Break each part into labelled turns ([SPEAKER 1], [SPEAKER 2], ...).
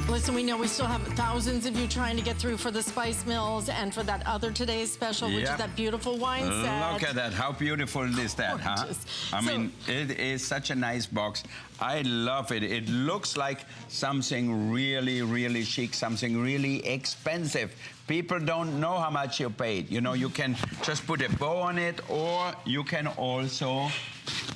[SPEAKER 1] Listen, we know we still have thousands of you trying to get through for the Spice Mills and for that other today's special, which is that beautiful wine set.
[SPEAKER 2] Look at that. How beautiful is that, huh? I mean, it is such a nice box. I love it. It looks like something really, really chic, something really expensive. People don't know how much you paid. You know, you can just put a bow on it, or you can also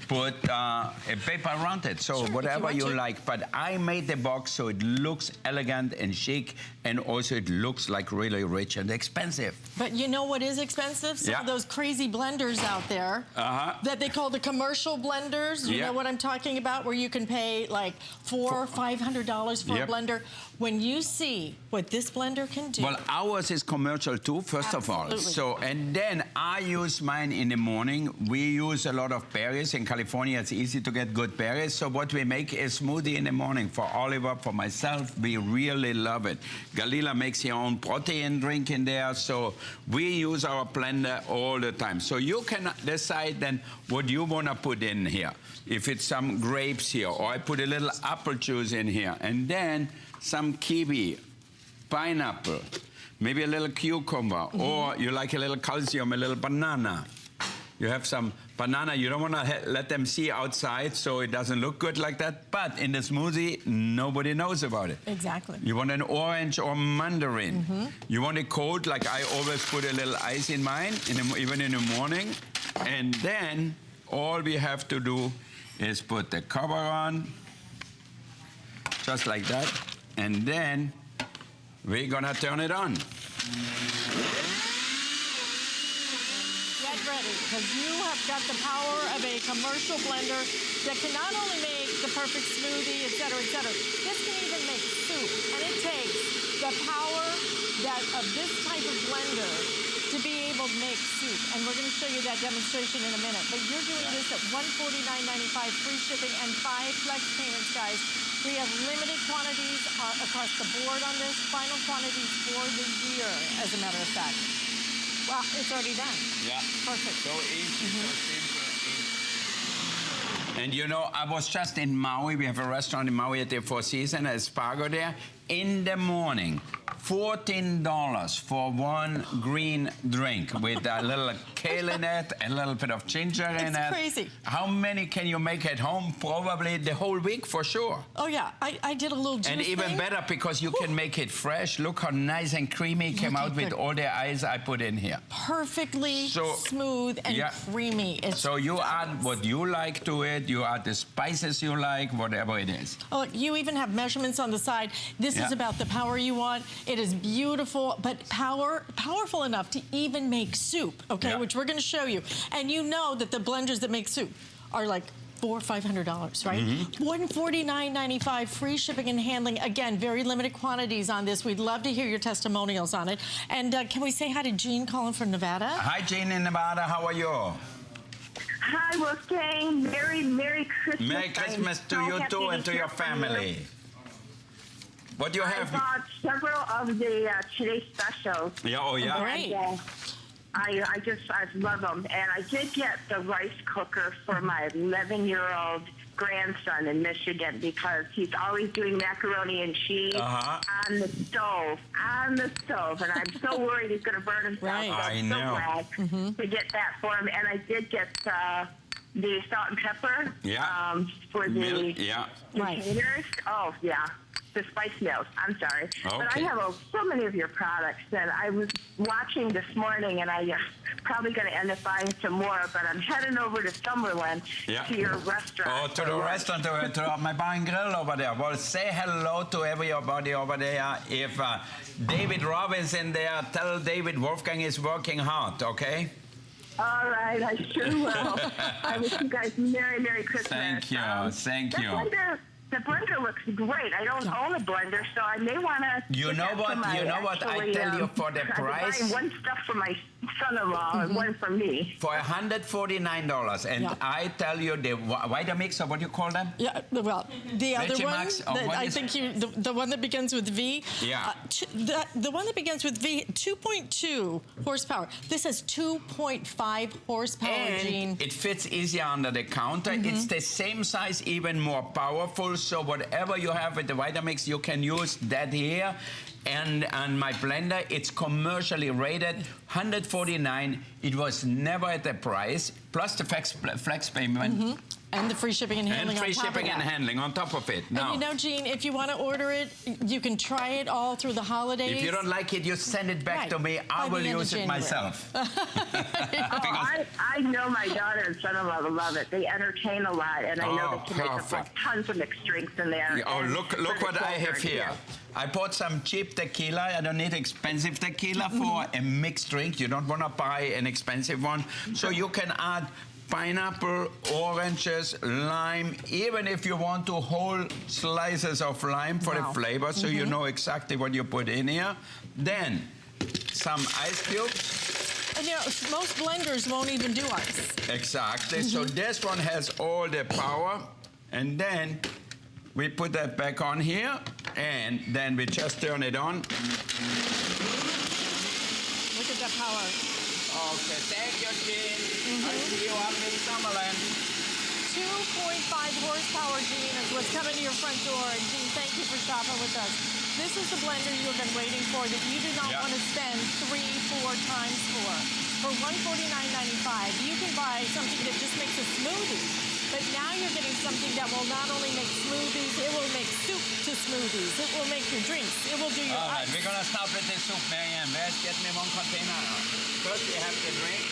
[SPEAKER 2] put a paper around it, so whatever you like. But I made the box so it looks elegant and chic, and also it looks like really rich and expensive.
[SPEAKER 1] But you know what is expensive? Some of those crazy blenders out there that they call the commercial blenders. You know what I'm talking about, where you can pay like $400 or $500 for a blender. When you see what this blender can do.
[SPEAKER 2] Well, ours is commercial too, first of all. So, and then I use mine in the morning. We use a lot of berries. In California, it's easy to get good berries. So what we make is smoothie in the morning for Oliver, for myself. We really love it. Galila makes her own protein drink in there. So we use our blender all the time. So you can decide then what you want to put in here. If it's some grapes here, or I put a little apple juice in here, and then some kiwi, pineapple, maybe a little cucumber, or you like a little calcium, a little banana. You have some banana. You don't want to let them see outside, so it doesn't look good like that. But in the smoothie, nobody knows about it.
[SPEAKER 1] Exactly.
[SPEAKER 2] You want an orange or mandarin. You want it cold, like I always put a little ice in mine, even in the morning. And then all we have to do is put the cover on, just like that. And then we're gonna turn it on.
[SPEAKER 1] Get ready, because you have got the power of a commercial blender that can not only make the perfect smoothie, et cetera, this can even make soup. And it takes the power of this type of blender to be able to make soup. And we're going to show you that demonstration in a minute. But you're doing this at $149.95, free shipping, and 5 flex payments, guys. We have limited quantities across the board on this. Final quantities for the year, as a matter of fact. Well, it's already done.
[SPEAKER 2] Yeah.
[SPEAKER 1] Perfect.
[SPEAKER 2] So easy, so simple. And you know, I was just in Maui. We have a restaurant in Maui at the Four Seasons, Espargo there. In the morning, $14 for one green drink with a little kale in it, a little bit of ginger in it.
[SPEAKER 1] It's crazy.
[SPEAKER 2] How many can you make at home? Probably the whole week for sure.
[SPEAKER 1] Oh yeah, I did a little juice
[SPEAKER 2] And even
[SPEAKER 1] thing.
[SPEAKER 2] better because you can make it fresh. Look how nice and creamy it came out with all the ice I put in here.
[SPEAKER 1] Perfectly smooth and creamy.
[SPEAKER 2] So you add what you like to it. You add the spices you like, whatever it is.
[SPEAKER 1] Oh, you even have measurements on the side. This is about the power you want. It is beautiful, but powerful enough to even make soup, okay, which we're going to show you. And you know that the blenders that make soup are like $400 or $500, right? $149.95, free shipping and handling. Again, very limited quantities on this. We'd love to hear your testimonials on it. And can we say hi to Jean calling from Nevada?
[SPEAKER 2] Hi, Jean in Nevada. How are you?
[SPEAKER 3] Hi, Wolfgang. Merry Christmas.
[SPEAKER 2] Merry Christmas to you too and to your family. What do you have?
[SPEAKER 3] I bought several of the today's specials.
[SPEAKER 2] Yeah, oh yeah.
[SPEAKER 1] Great.
[SPEAKER 3] I love them. And I did get the rice cooker for my 11-year-old grandson in Michigan because he's always doing macaroni and cheese on the stove. And I'm so worried he's going to burn himself.
[SPEAKER 1] Right.
[SPEAKER 3] So I'm so glad to get that for him. And I did get the salt and pepper for the containers. Oh, yeah. The Spice Mills, I'm sorry. But I have so many of your products that I was watching this morning, and I probably going to end up buying some more, but I'm heading over to Summerlin to your restaurant.
[SPEAKER 2] Oh, to the restaurant, to my bar and grill over there. Well, say hello to everybody over there. If David Robbins in there, tell David Wolfgang is working hard, okay?
[SPEAKER 3] All right, I sure will. I wish you guys Merry Christmas.
[SPEAKER 2] Thank you, thank you.
[SPEAKER 3] The blender looks great. I don't own a blender, so I may want to.
[SPEAKER 2] You know what? I tell you for the price.
[SPEAKER 3] I'm buying one stuff for son-in-law and one for me.
[SPEAKER 2] For $149. And I tell you, the Vitamix, or what do you call them?
[SPEAKER 1] Yeah, well, the other one,
[SPEAKER 2] Vegimax,
[SPEAKER 1] I think the one that begins with V.
[SPEAKER 2] Yeah.
[SPEAKER 1] The one that begins with V, 2.2 horsepower. This has 2.5 horsepower,
[SPEAKER 2] and
[SPEAKER 1] Gene.
[SPEAKER 2] it fits easier under the counter. It's the same size, even more powerful. So whatever you have with the Vitamix, you can use that here. And on my blender, it's commercially rated, $149. It was never at the price, plus the flex payment.
[SPEAKER 1] And the free shipping and handling
[SPEAKER 2] and free
[SPEAKER 1] on top
[SPEAKER 2] shipping
[SPEAKER 1] of
[SPEAKER 2] and
[SPEAKER 1] that.
[SPEAKER 2] handling on top of it.
[SPEAKER 1] And you know, Gene, if you want to order it, you can try it all through the holidays.
[SPEAKER 2] If you don't like it, you send it back to me. I will use it myself.
[SPEAKER 3] I know my daughter and son-in-law will love it. They entertain a lot, and I know they can make tons of mixed drinks in there.
[SPEAKER 2] Oh, look what I have here. I bought some cheap tequila. I don't need expensive tequila for a mixed drink. You don't want to buy an expensive one. So you can add pineapple, oranges, lime, even if you want to whole slices of lime for the flavor, so you know exactly what you put in here. Then some ice cubes.
[SPEAKER 1] And you know, most blenders won't even do ice.
[SPEAKER 2] Exactly. So this one has all the power, and then we put that back on here, and then we just turn it on.
[SPEAKER 1] Look at that power.
[SPEAKER 2] Okay, thank you, Gene. I'll see you up in Summerland.
[SPEAKER 1] 2.5 horsepower, Gene, is what's coming to your front door. And Gene, thank you for stopping with us. This is the blender you have been waiting for that you do not want to spend 3-4 times for. For $149.95, you can buy something that just makes a smoothie. But now you're getting something that will not only make smoothies, it will make soup to smoothies. It will make your drinks. It will do your
[SPEAKER 2] All right,
[SPEAKER 1] ice.
[SPEAKER 2] we're going to start with the soup, Marianne. Let's get me one container. First we have the drink.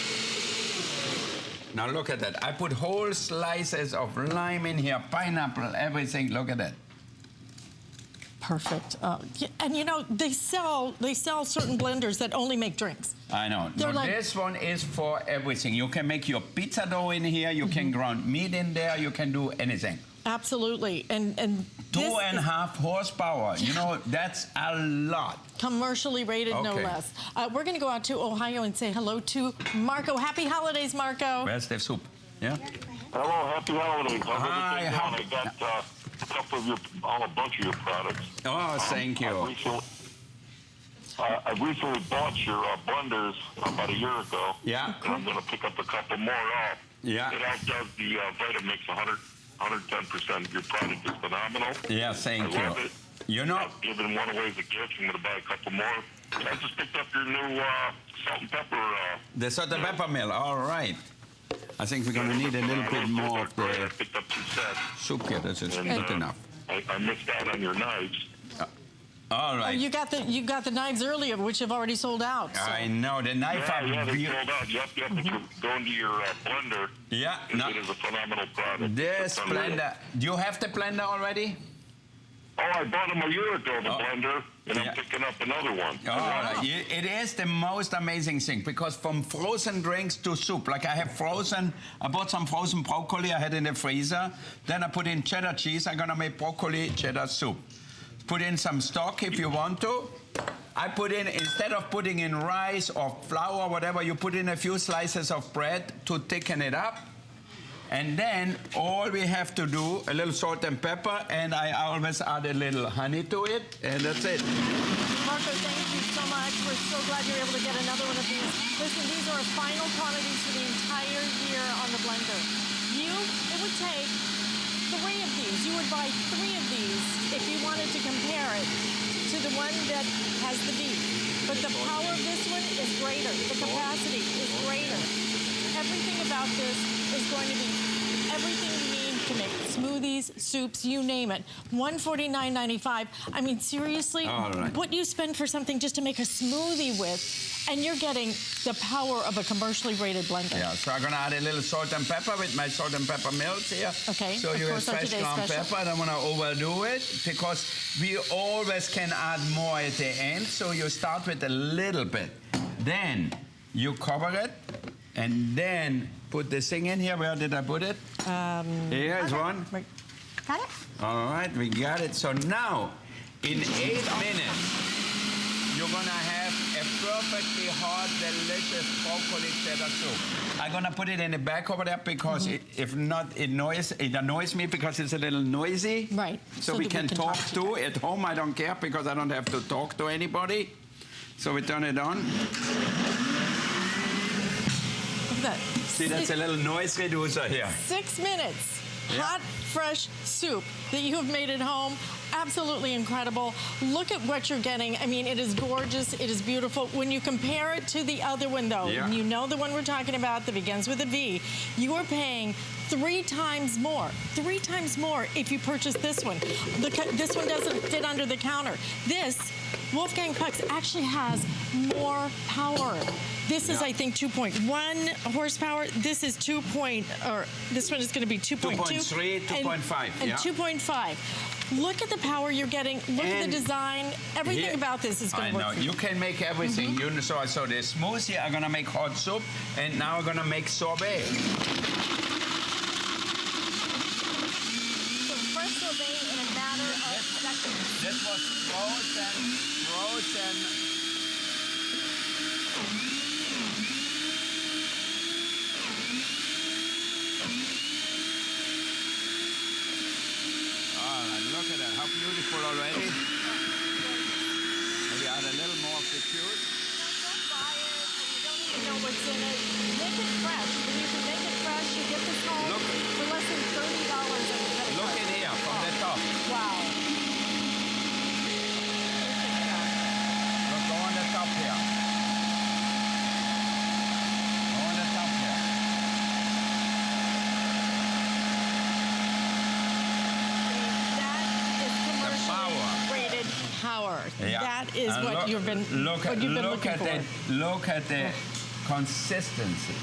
[SPEAKER 2] Now look at that. I put whole slices of lime in here, pineapple, everything. Look at that.
[SPEAKER 1] Perfect. And you know, they sell certain blenders that only make drinks.
[SPEAKER 2] I know.
[SPEAKER 1] They're
[SPEAKER 2] No,
[SPEAKER 1] like,
[SPEAKER 2] this one is for everything. You can make your pizza dough in here. You can ground meat in there. You can do anything.
[SPEAKER 1] absolutely. And
[SPEAKER 2] 2.5 horsepower. You know, that's a lot.
[SPEAKER 1] Commercially rated, no less. We're going to go out to Ohio and say hello to Marco. Happy holidays, Marco.
[SPEAKER 2] Where's the soup? Yeah?
[SPEAKER 4] Hello, happy holidays.
[SPEAKER 2] Hi,
[SPEAKER 4] I got a couple of a bunch of your products.
[SPEAKER 2] Oh, thank you.
[SPEAKER 4] I recently bought your blenders about a year ago.
[SPEAKER 2] Yeah.
[SPEAKER 4] And I'm going to pick up a couple more off.
[SPEAKER 2] Yeah.
[SPEAKER 4] It outdoes the Vitamix 110%. Your product is phenomenal.
[SPEAKER 2] Yeah, thank
[SPEAKER 4] I love
[SPEAKER 2] you.
[SPEAKER 4] it.
[SPEAKER 2] You know,
[SPEAKER 4] I've given one away as a gift. I'm going to buy a couple more. I just picked up your new salt and pepper.
[SPEAKER 2] the salt and pepper mill. All right. I think we're going to need a little bit more of
[SPEAKER 4] I
[SPEAKER 2] the
[SPEAKER 4] picked up 2 sets.
[SPEAKER 2] soup here. This is
[SPEAKER 4] And,
[SPEAKER 2] good enough.
[SPEAKER 4] I missed out on your knives.
[SPEAKER 2] All right.
[SPEAKER 1] You got the knives earlier, which have already sold out. So.
[SPEAKER 2] I know the knife.
[SPEAKER 4] Yeah, they sold out. You have to go into your blender.
[SPEAKER 2] Yeah,
[SPEAKER 4] It is a phenomenal product.
[SPEAKER 2] This
[SPEAKER 4] It's unreal.
[SPEAKER 2] blender. Do you have the blender already?
[SPEAKER 4] Oh, I bought them a year ago, the blender, and
[SPEAKER 2] Yeah.
[SPEAKER 4] I'm picking up another one.
[SPEAKER 2] Oh, it is the most amazing thing because from frozen drinks to soup, like I bought some frozen broccoli I had in the freezer. Then I put in cheddar cheese. I'm gonna make broccoli cheddar soup. Put in some stock if you want to. I put in, instead of putting in rice or flour, whatever, you put in a few slices of bread to thicken it up. And then all we have to do, a little salt and pepper, and I always add a little honey to it, and that's it.
[SPEAKER 1] Marco, thank you so much. We're so glad you're able to get another one of these. Listen, these are final quantities for the entire year on the blender. It would take 3 of these. You would buy 3 of these if you wanted to compare it to the one that has the beef. But the power of this one is greater. The capacity is greater. Everything about this is going to be everything you need to make smoothies, soups, you name it. $149.95. I mean, seriously, what you spend for something just to make a smoothie with, and you're getting the power of a commercially rated blender.
[SPEAKER 2] Yeah, so I'm gonna add a little salt and pepper with my salt and pepper milk here.
[SPEAKER 1] Okay.
[SPEAKER 2] So you have fresh ground pepper. I don't wanna overdo it because we always can add more at the end. So you start with a little bit. Then you cover it and then put this thing in here. Where did I put it? Here's one.
[SPEAKER 1] Got it?
[SPEAKER 2] All right, we got it. So now, in 8 minutes, you're gonna have a a perfectly hot, delicious broccoli cheddar soup. I'm gonna put it in the back over there because if not, it annoys me because it's a little noisy.
[SPEAKER 1] Right.
[SPEAKER 2] So we can talk too. At home, I don't care because I don't have to talk to anybody. So we turn it on.
[SPEAKER 1] Look at that.
[SPEAKER 2] See, that's a little noise reducer here.
[SPEAKER 1] 6 minutes. Hot, fresh soup that you have made at home. Absolutely incredible. Look at what you're getting. I mean, it is gorgeous. It is beautiful. When you compare it to the other one, though, and you know the one we're talking about that begins with a V, you are paying 3 times more. 3 times more if you purchase this one. This one doesn't fit under the counter. This, Wolfgang Pucks, actually has more power. This is, I think, 2.1 horsepower. This is this one is going to be 2.2.
[SPEAKER 2] 2.3, 2.5,
[SPEAKER 1] and 2.5. Look at the power you're getting. Look at the design. Everything about this is going to work.
[SPEAKER 2] I know. You can make everything. So the smoothie, I'm going to make hot soup, and now I'm going to make sorbet.
[SPEAKER 1] So fresh sorbet in a matter of seconds.
[SPEAKER 2] This was frozen. Look at that, how beautiful already. Maybe add a little more of the juice.
[SPEAKER 1] Don't buy it, and you don't even know what's in it. Make it fresh. When you can make it fresh, you get this home for less than $30 on your credit card.
[SPEAKER 2] Look in here, from the top.
[SPEAKER 1] Wow.
[SPEAKER 2] Look, go on the top here. Go on the top here.
[SPEAKER 1] Rated power.
[SPEAKER 2] Yeah.
[SPEAKER 1] That is what you've been looking for.
[SPEAKER 2] Look at the consistency.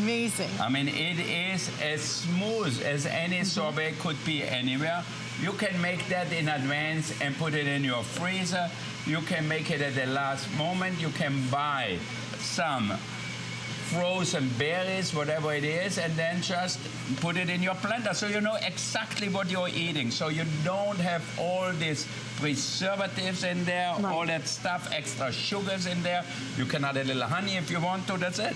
[SPEAKER 1] Amazing.
[SPEAKER 2] I mean, it is as smooth as any sorbet could be anywhere. You can make that in advance and put it in your freezer. You can make it at the last moment. You can buy some frozen berries, whatever it is, and then just put it in your blender so you know exactly what you're eating. So you don't have all these preservatives in there, all that stuff, extra sugars in there. You can add a little honey if you want to, that's it.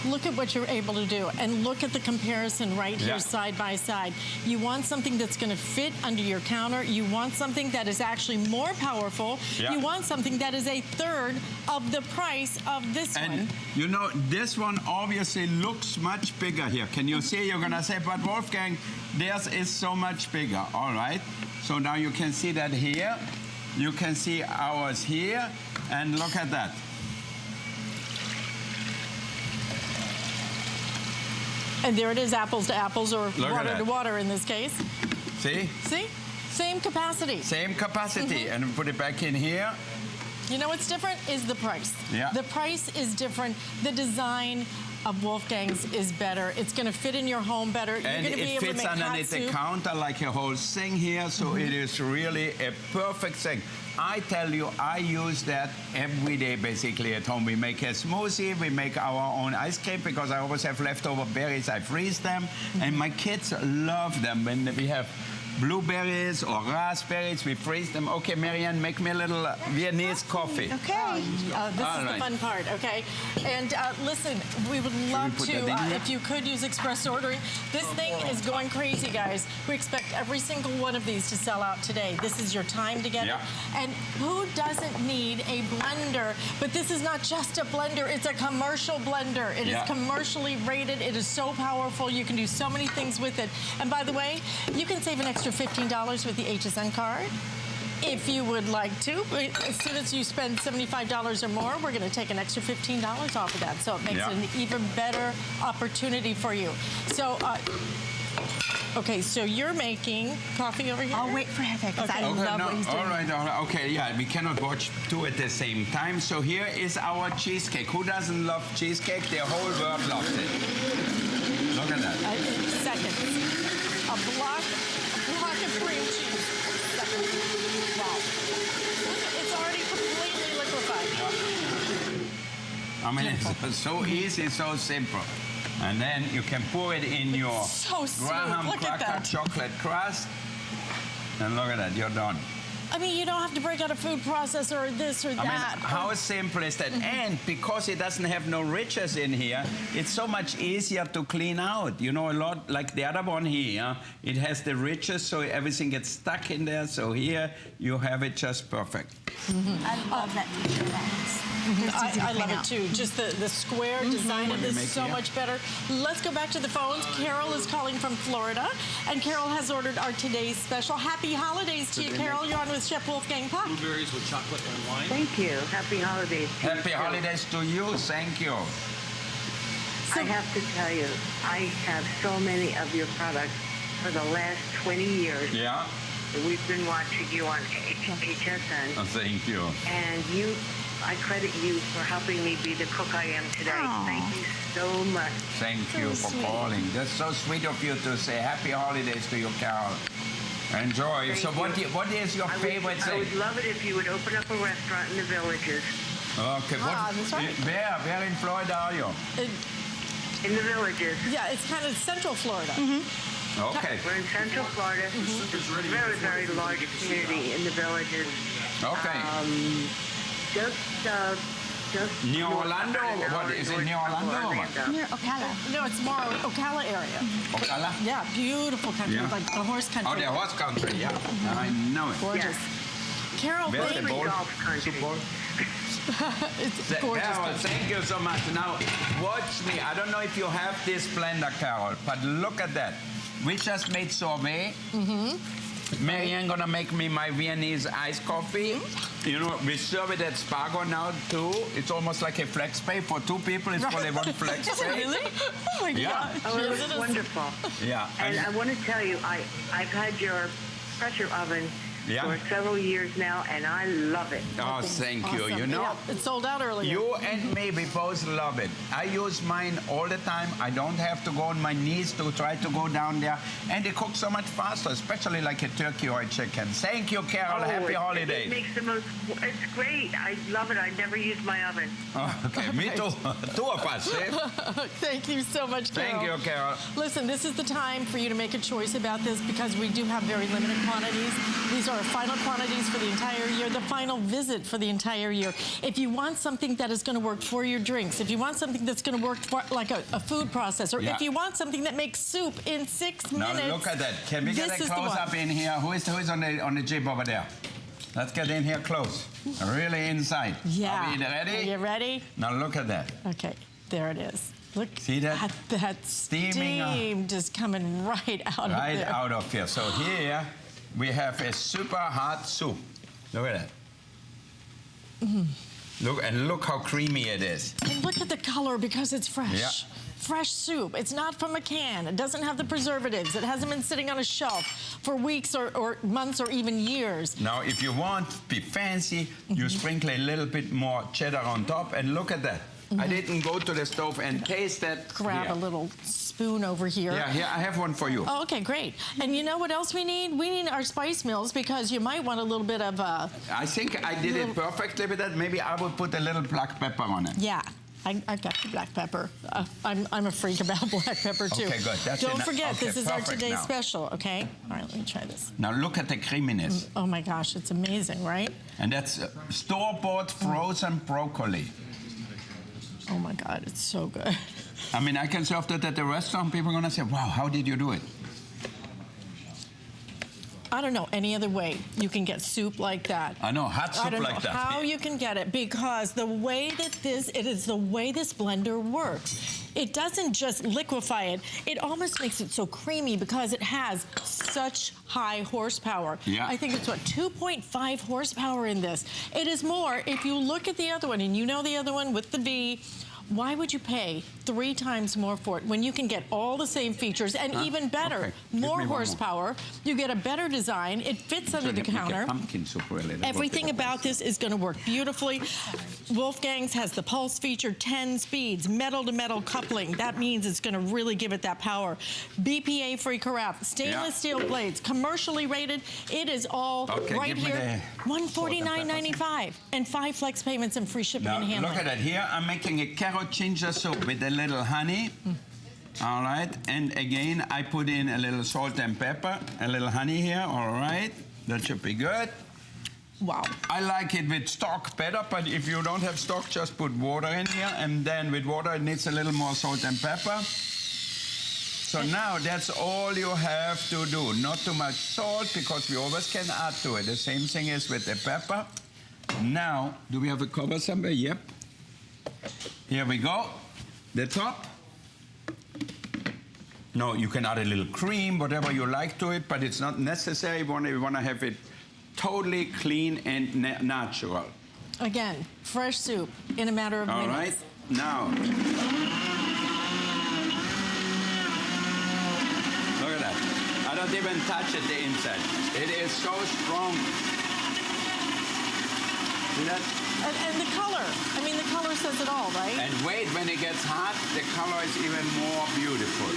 [SPEAKER 1] Look at what you're able to do, and look at the comparison right here side by side. You want something that's going to fit under your counter. You want something that is actually more powerful. You want something that is a third of the price of this one.
[SPEAKER 2] And you know, this one obviously looks much bigger here. Can you see? You're going to say, but Wolfgang, theirs is so much bigger. All right. So now you can see that here. You can see ours here. And look at that.
[SPEAKER 1] And there it is, apples to apples, or water to water in this case.
[SPEAKER 2] See?
[SPEAKER 1] See? Same capacity.
[SPEAKER 2] Same capacity. And put it back in here.
[SPEAKER 1] You know what's different is the price.
[SPEAKER 2] Yeah.
[SPEAKER 1] The price is different. The design of Wolfgang's is better. It's going to fit in your home better. You're
[SPEAKER 2] And
[SPEAKER 1] going to be
[SPEAKER 2] it
[SPEAKER 1] able to
[SPEAKER 2] fits
[SPEAKER 1] make
[SPEAKER 2] underneath
[SPEAKER 1] hot
[SPEAKER 2] the
[SPEAKER 1] soup.
[SPEAKER 2] counter like a whole thing here, so it is really a perfect thing. I tell you, I use that every day basically at home. We make a smoothie, we make our own ice cream because I always have leftover berries, I freeze them, and my kids love them. When we have blueberries or raspberries, we freeze them. Okay, Marianne, make me a little Viennese coffee.
[SPEAKER 1] Okay. This is the fun part, okay? And listen, we would love to, if you could use express ordering. This thing is going crazy, guys. We expect every single one of these to sell out today. This is your time to get it. And who doesn't need a blender? But this is not just a blender, it's a commercial blender. It is commercially rated. It is so powerful. You can do so many things with it. And by the way, you can save an extra $15 with the HSN card. If you would like to, as soon as you spend $75 or more, we're going to take an extra $15 off of that. So it makes it an even better opportunity for you. So, okay, so you're making coffee over here?
[SPEAKER 5] I'll wait for Heather because I love what he's doing.
[SPEAKER 2] All right, okay, yeah, we cannot watch two at the same time. So here is our cheesecake. Who doesn't love cheesecake? The whole world loves it. Look at that.
[SPEAKER 1] Seconds. A block of cream cheese. Wow. It's already completely liquefied.
[SPEAKER 2] I mean, it's so easy, so simple. And then you can pour it in your
[SPEAKER 1] so
[SPEAKER 2] graham cracker chocolate crust. And look at that, you're done.
[SPEAKER 1] I mean, you don't have to break out a food processor or this or that.
[SPEAKER 2] I mean, how simple is that? And because it doesn't have no riches in here, it's so much easier to clean out. You know, a lot like the other one here, it has the riches, so everything gets stuck in there. So here you have it just perfect.
[SPEAKER 5] I love that feature, guys.
[SPEAKER 1] I love it too. Just the square design of this is so much better. Let's go back to the phones. Carol is calling from Florida, and Carol has ordered our today's special. Happy holidays to you, Carol. You're on with Chef Wolfgang Puck.
[SPEAKER 6] Blueberries with chocolate and wine.
[SPEAKER 3] Thank you. Happy holidays.
[SPEAKER 2] Happy holidays to you. Thank you.
[SPEAKER 3] I have to tell you, I have so many of your products for the last 20 years.
[SPEAKER 2] Yeah.
[SPEAKER 3] We've been watching you on HSN.
[SPEAKER 2] Oh, thank you.
[SPEAKER 3] And I credit you for helping me be the cook I am today.
[SPEAKER 5] Aww.
[SPEAKER 3] Thank you so much.
[SPEAKER 2] Thank you for calling. That's so sweet of you to say happy holidays to you, Carol. Enjoy. So what is your favorite thing?
[SPEAKER 3] I would love it if you would open up a restaurant in the Villages.
[SPEAKER 2] Okay.
[SPEAKER 1] That's right.
[SPEAKER 2] Where in Florida are you?
[SPEAKER 3] In the Villages.
[SPEAKER 1] Yeah, it's kind of central Florida.
[SPEAKER 2] Okay.
[SPEAKER 3] We're in Central Florida. Very, very large community in the Villages.
[SPEAKER 2] Okay.
[SPEAKER 3] Just
[SPEAKER 2] Near
[SPEAKER 3] north of
[SPEAKER 2] Orlando?
[SPEAKER 3] an hour
[SPEAKER 2] What is it,
[SPEAKER 3] north
[SPEAKER 2] near
[SPEAKER 3] of
[SPEAKER 2] Orlando?
[SPEAKER 5] Near Ocala.
[SPEAKER 1] No, it's more Ocala area.
[SPEAKER 2] Ocala?
[SPEAKER 1] Yeah, beautiful country,
[SPEAKER 2] Yeah.
[SPEAKER 1] like the horse country.
[SPEAKER 2] Oh, the horse country, yeah. I know it.
[SPEAKER 1] Gorgeous.
[SPEAKER 3] Yes.
[SPEAKER 1] Carol,
[SPEAKER 2] Where's the
[SPEAKER 1] thank
[SPEAKER 2] bowl?
[SPEAKER 3] Golf country.
[SPEAKER 2] Soup bowl?
[SPEAKER 1] It's gorgeous.
[SPEAKER 2] Carol,
[SPEAKER 1] country.
[SPEAKER 2] thank you so much. Now, watch me. I don't know if you have this blender, Carol, but look at that. We just made sorbet. Marianne gonna make me my Viennese iced coffee. You know, we serve it at Spago now too. It's almost like a flex pay for two people. It's only one flex
[SPEAKER 1] Is it
[SPEAKER 2] pay.
[SPEAKER 1] really? Oh my
[SPEAKER 2] Yeah.
[SPEAKER 1] gosh.
[SPEAKER 3] Oh, it
[SPEAKER 1] Yes,
[SPEAKER 3] was
[SPEAKER 1] is.
[SPEAKER 3] wonderful.
[SPEAKER 2] Yeah.
[SPEAKER 3] And I want to tell you, I've had your pressure oven
[SPEAKER 2] Yeah.
[SPEAKER 3] for several years now, and I love it.
[SPEAKER 2] Oh, thank you.
[SPEAKER 1] Awesome.
[SPEAKER 2] You know,
[SPEAKER 1] Yeah, it sold out earlier.
[SPEAKER 2] you and me, we both love it. I use mine all the time. I don't have to go on my knees to try to go down there. And it cooks so much faster, especially like a turkey or a chicken. Thank you, Carol. Happy holidays.
[SPEAKER 3] It makes the most. It's great. I love it. I never use my oven.
[SPEAKER 2] Oh, okay, me too. Two of us, eh?
[SPEAKER 1] Thank you so much, Carol.
[SPEAKER 2] Thank you, Carol.
[SPEAKER 1] Listen, this is the time for you to make a choice about this because we do have very limited quantities. These are our final quantities for the entire year, the final visit for the entire year. If you want something that is going to work for your drinks, if you want something that's going to work for like a food processor,
[SPEAKER 2] Yeah.
[SPEAKER 1] if you want something that makes soup in 6
[SPEAKER 2] Now
[SPEAKER 1] minutes,
[SPEAKER 2] look at that. Can we get
[SPEAKER 1] this
[SPEAKER 2] a
[SPEAKER 1] is the
[SPEAKER 2] close
[SPEAKER 1] one.
[SPEAKER 2] up in here? Who is on the jeep over there? Let's get in here close. Really inside.
[SPEAKER 1] Yeah.
[SPEAKER 2] Are we ready?
[SPEAKER 1] Are you ready?
[SPEAKER 2] Now look at that.
[SPEAKER 1] Okay, there it is. Look,
[SPEAKER 2] See that?
[SPEAKER 1] at that steam just coming right out of
[SPEAKER 2] Right
[SPEAKER 1] there.
[SPEAKER 2] out of here. So here we have a super hot soup. Look at that. Look how creamy it is.
[SPEAKER 1] And look at the color because it's fresh.
[SPEAKER 2] Yeah.
[SPEAKER 1] Fresh soup. It's not from a can. It doesn't have the preservatives. It hasn't been sitting on a shelf for weeks or months or even years.
[SPEAKER 2] Now, if you want be fancy, you sprinkle a little bit more cheddar on top, and look at that. I didn't go to the stove and taste that.
[SPEAKER 1] Grab
[SPEAKER 2] here.
[SPEAKER 1] a little spoon over here.
[SPEAKER 2] Yeah, here, I have one for you.
[SPEAKER 1] Oh, okay, great. And you know what else we need? We need our spice mills because you might want a little bit of
[SPEAKER 2] I think I did it perfectly with that. Maybe I would put a little black pepper on it.
[SPEAKER 1] yeah. I've got the black pepper. I'm a freak about black pepper too.
[SPEAKER 2] Okay, good. That's
[SPEAKER 1] Don't
[SPEAKER 2] enough.
[SPEAKER 1] forget,
[SPEAKER 2] Okay,
[SPEAKER 1] this is our
[SPEAKER 2] perfect
[SPEAKER 1] today's
[SPEAKER 2] now.
[SPEAKER 1] special, okay? All right, let me try this.
[SPEAKER 2] Now look at the creaminess.
[SPEAKER 1] Oh my gosh, it's amazing, right?
[SPEAKER 2] And that's store-bought frozen broccoli.
[SPEAKER 1] Oh my God, it's so good.
[SPEAKER 2] I mean, I can serve that at the restaurant. People are going to say, wow, how did you do it?
[SPEAKER 1] I don't know any other way you can get soup like that.
[SPEAKER 2] I know, hot soup
[SPEAKER 1] I don't
[SPEAKER 2] like
[SPEAKER 1] know
[SPEAKER 2] that.
[SPEAKER 1] how you can get it because the way that it is the way this blender works. It doesn't just liquefy it. It almost makes it so creamy because it has such high horsepower.
[SPEAKER 2] Yeah.
[SPEAKER 1] I think it's, 2.5 horsepower in this. It is more, if you look at the other one, and you know the other one with the V, why would you pay 3 times more for it when you can get all the same features and even better,
[SPEAKER 2] Okay. Give me
[SPEAKER 1] more
[SPEAKER 2] one more.
[SPEAKER 1] horsepower, you get a better design, it fits under the
[SPEAKER 2] Make a
[SPEAKER 1] counter.
[SPEAKER 2] pumpkin soup, really. That
[SPEAKER 1] Everything
[SPEAKER 2] would be
[SPEAKER 1] about this is going to work beautifully. Wolfgang's has the pulse feature, 10 speeds, metal-to-metal coupling. That means it's going to really give it that power. BPA-free carafe, stainless steel blades, commercially rated. It is all
[SPEAKER 2] Okay,
[SPEAKER 1] right
[SPEAKER 2] give me
[SPEAKER 1] here. $149.95 and 5 flex payments and free shipping
[SPEAKER 2] Now,
[SPEAKER 1] and handling.
[SPEAKER 2] look at that. Here, I'm making a carrot ginger soup with a little honey. All right. And again, I put in a little salt and pepper, a little honey here. All right. That should be good.
[SPEAKER 1] Wow.
[SPEAKER 2] I like it with stock better, but if you don't have stock, just put water in here, and then with water it needs a little more salt and pepper. So now that's all you have to do. Not too much salt, because we always can add to it. The same thing is with the pepper. Now, do we have a cover somewhere? Yep. Here we go. The top. No, you can add a little cream, whatever you like to it, but it's not necessary. We want to have it totally clean and natural.
[SPEAKER 1] Again, fresh soup in a matter of minutes.
[SPEAKER 2] All right, now. Look at that. I don't even touch it, the inside. It is so strong. See that?
[SPEAKER 1] And the color. I mean, the color says it all, right?
[SPEAKER 2] And wait, when it gets hot, the color is even more beautiful.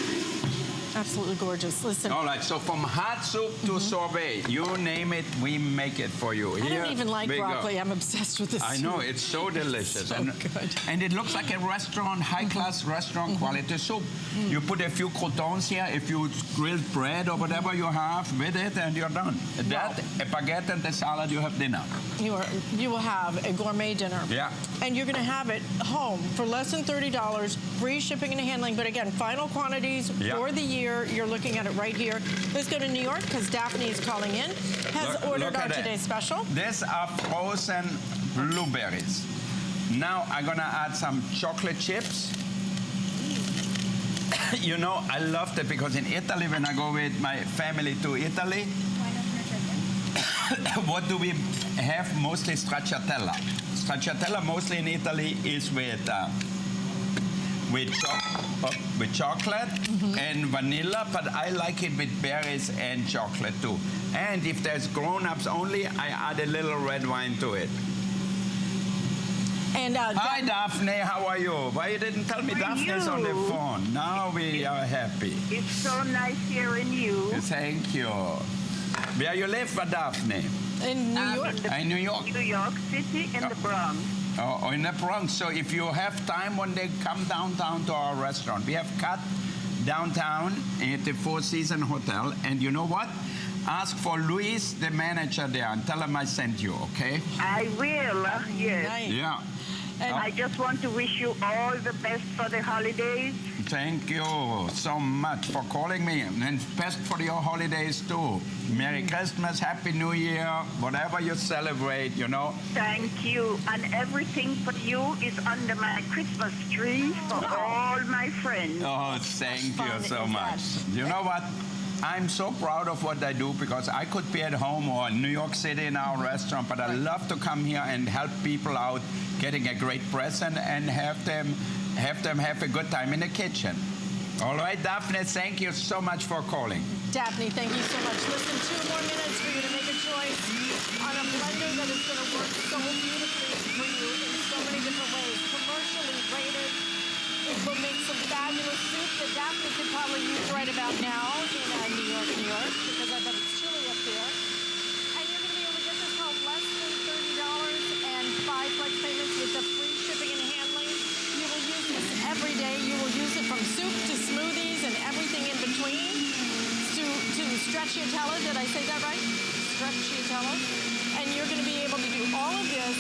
[SPEAKER 1] Absolutely gorgeous. Listen.
[SPEAKER 2] All right, so from hot soup to sorbet, you name it, we make it for you.
[SPEAKER 1] I don't even like broccoli. I'm obsessed with this.
[SPEAKER 2] I know, it's so delicious.
[SPEAKER 1] So good.
[SPEAKER 2] And it looks like a restaurant, high-class restaurant quality soup. You put a few croutons here, a few grilled bread or whatever you have with it, and you're done. That, a baguette and the salad, you have dinner.
[SPEAKER 1] You will have a gourmet dinner.
[SPEAKER 2] Yeah.
[SPEAKER 1] And you're going to have it home for less than $30, free shipping and handling. But again, final quantities for the year. You're looking at it right here. Let's go to New York, because Daphne is calling in. Has ordered our today's special.
[SPEAKER 2] These are frozen blueberries. Now I'm gonna add some chocolate chips. You know, I loved it because in Italy, when I go with my family to Italy, what do we have? Mostly stracciatella. Stracciatella mostly in Italy is with chocolate and vanilla, but I like it with berries and chocolate too. And if there's grown-ups only, I add a little red wine to it.
[SPEAKER 1] And
[SPEAKER 2] hi, Daphne, how are you? Why you didn't tell me Daphne's on the phone? Now we are happy.
[SPEAKER 3] It's so nice hearing you.
[SPEAKER 2] Thank you. Where you live, Daphne?
[SPEAKER 1] In New York.
[SPEAKER 2] In New York?
[SPEAKER 3] New York City, in the Bronx.
[SPEAKER 2] Oh, in the Bronx. So if you have time one day, come downtown to our restaurant. We have cut downtown at the Four Seasons Hotel. And you know what? Ask for Luis, the manager there, and tell him I sent you, okay?
[SPEAKER 3] I will, yes.
[SPEAKER 1] Nice.
[SPEAKER 2] Yeah.
[SPEAKER 3] And I just want to wish you all the best for the holidays.
[SPEAKER 2] Thank you so much for calling me, and best for your holidays too. Merry Christmas, Happy New Year, whatever you celebrate, you know.
[SPEAKER 3] Thank you, and everything for you is under my Christmas tree for all my friends.
[SPEAKER 2] Oh, thank you so much. You know what? I'm so proud of what I do, because I could be at home or in New York City in our restaurant, but I love to come here and help people out getting a great present and have them have a good time in the kitchen. All right, Daphne, thank you so much for calling.
[SPEAKER 1] Daphne, thank you so much. Listen, 2 more minutes for you to make a choice on a blender that is going to work so beautifully for you in so many different ways. Commercially rated. It will make some fabulous soup that Daphne could probably use right about now in New York, because I bet it's chilly up there. And you're going to be able to get this home less than $30 and 5 flex payments with the free shipping and handling. You will use this every day. You will use it from soup to smoothies and everything in between. To stracciatella, did I say that right? Stracciatella. And you're going to be able to do all of this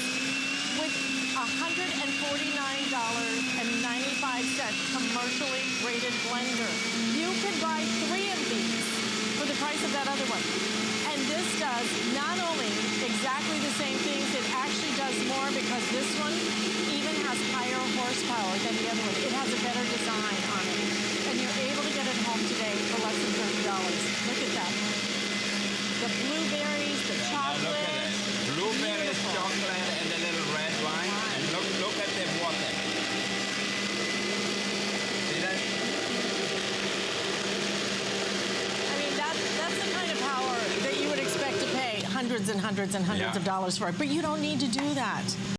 [SPEAKER 1] with $149.95 commercially rated blender. You can buy 3 of these for the price of that other one. And this does not only exactly the same things, it actually does more, because this one even has higher horsepower than the other one. It has a better design on it. And you're able to get it home today for less than $30. Look at that. The blueberries, the chocolate.
[SPEAKER 2] Look at it. Blueberries, chocolate, and a little red wine. And look at the water. See that?
[SPEAKER 1] I mean, that's the kind of power that you would expect to pay hundreds and hundreds and hundreds of dollars for it. But you don't need to do that.